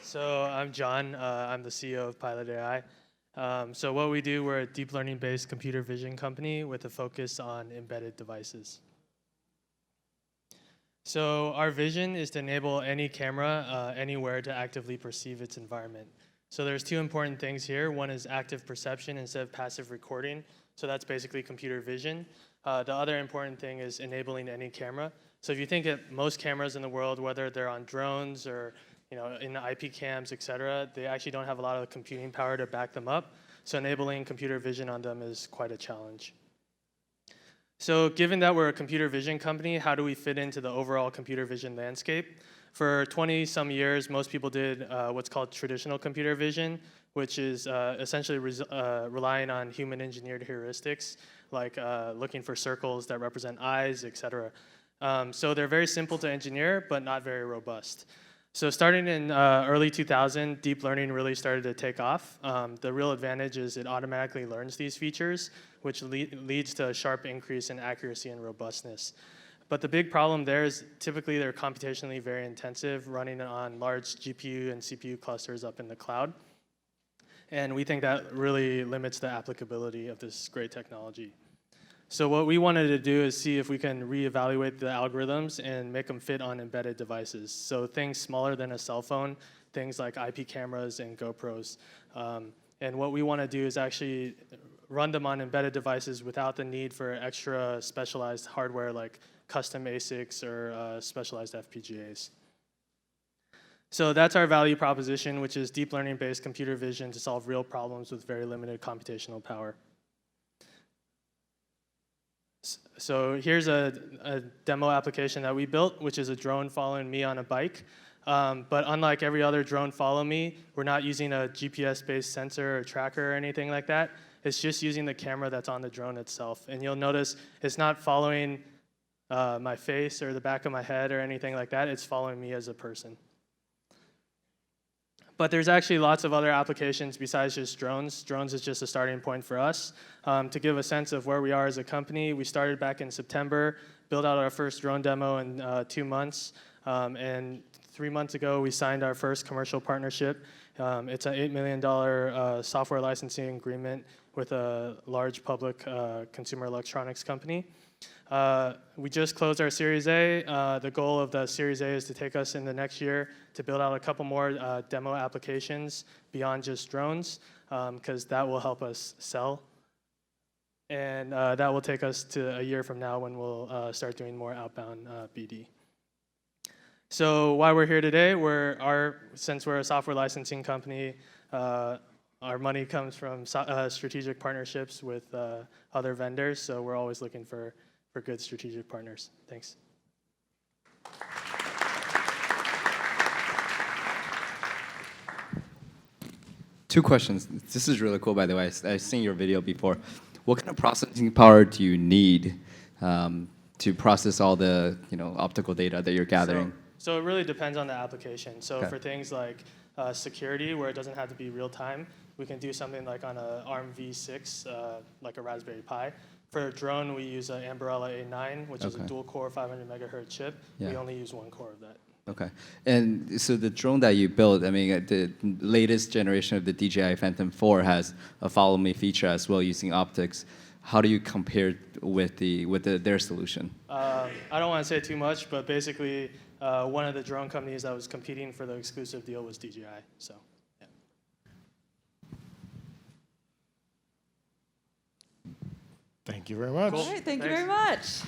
So I'm John. I'm the CEO of Pilot AI. So what we do, we're a deep learning-based computer vision company with a focus on embedded devices. So our vision is to enable any camera anywhere to actively perceive its environment. So there's two important things here. One is active perception instead of passive recording. So that's basically computer vision. The other important thing is enabling any camera. So if you think of most cameras in the world, whether they're on drones or in IP cams, et cetera, they actually don't have a lot of computing power to back them up. So enabling computer vision on them is quite a challenge. So given that we're a computer vision company, how do we fit into the overall computer vision landscape? For 20-some years, most people did what's called traditional computer vision, which is essentially relying on human-engineered heuristics, like looking for circles that represent eyes, et cetera. So they're very simple to engineer, but not very robust. So starting in early 2000, deep learning really started to take off. The real advantage is it automatically learns these features, which leads to a sharp increase in accuracy and robustness. But the big problem there is typically they're computationally very intensive, running on large GPU and CPU clusters up in the cloud. And we think that really limits the applicability of this great technology. So what we wanted to do is see if we can reevaluate the algorithms and make them fit on embedded devices. So things smaller than a cell phone, things like IP cameras and GoPros. And what we want to do is actually run them on embedded devices without the need for extra specialized hardware like custom ASICs or specialized FPGAs. So that's our value proposition, which is deep learning-based computer vision to solve real problems with very limited computational power. So here's a demo application that we built, which is a drone following me on a bike. But unlike every other drone follow me, we're not using a GPS-based sensor or tracker or anything like that. It's just using the camera that's on the drone itself. And you'll notice it's not following my face or the back of my head or anything like that. It's following me as a person. But there's actually lots of other applications besides just drones. Drones is just a starting point for us. To give a sense of where we are as a company, we started back in September, built out our first drone demo in 2 months. And 3 months ago, we signed our first commercial partnership. It's an $8 million software licensing agreement with a large public consumer electronics company. We just closed our Series A. The goal of the Series A is to take us in the next year to build out a couple more demo applications beyond just drones, because that will help us sell. And that will take us to a year from now when we'll start doing more outbound BD. So why we're here today, since we're a software licensing company, our money comes from strategic partnerships with other vendors, so we're always looking for good strategic partners. Thanks. Two questions. This is really cool, by the way. I've seen your video before. What kind of processing power do you need to process all the optical data that you're gathering? So it really depends on the application. So for things like security, where it doesn't have to be real time, we can do something like on an ARM v6, like a Raspberry Pi. For a drone, we use an Ambarella A9, which is a dual-core 500 megahertz chip. We only use one core of that. Okay. And so the drone that you built, I mean, the latest generation of the DJI Phantom 4 has a follow me feature as well using optics. How do you compare with their solution? I don't want to say too much, but basically, one of the drone companies that was competing for the exclusive deal was DJI. So. Thank you very much. All right, thank you very much.